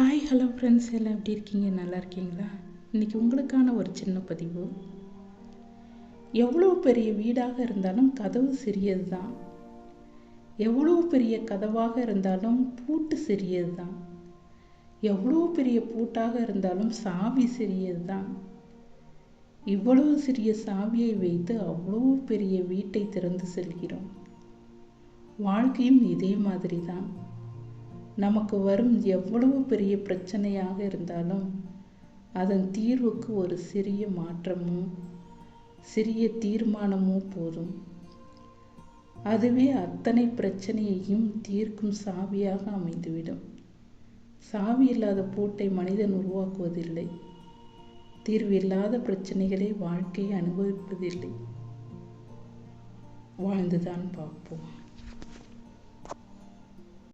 Hi hello friends, எல்லாம் எப்படி இருக்கீங்க? நல்லா இருக்கீங்களா? இன்றைக்கி உங்களுக்கான ஒரு சின்ன பதிவு. எவ்வளோ பெரிய வீடாக இருந்தாலும் கதவு சிறியது தான். எவ்வளோ பெரிய கதவாக இருந்தாலும் பூட்டு சிறியது தான். எவ்வளோ பெரிய பூட்டாக இருந்தாலும் சாவி சிறியது தான். இவ்வளவு சிறிய சாவியை வைத்து அவ்வளோ பெரிய வீட்டை திறந்து செல்கிறோம். வாழ்க்கையும் இதே மாதிரி தான். நமக்கு வரும் எவ்வளவு பெரிய பிரச்சனையாக இருந்தாலும் அதன் தீர்வுக்கு ஒரு சிறிய மாற்றமோ சிறிய தீர்மானமோ போதும். அதுவே அத்தனை பிரச்சனையையும் தீர்க்கும் சாவியாக அமைந்துவிடும். சாவி இல்லாத பூட்டை மனிதன் உருவாக்குவதில்லை. தீர்வில்லாத பிரச்சனைகளை வாழ்க்கையை அனுபவிப்பதில்லை. வாழ்ந்துதான் பார்ப்போம்.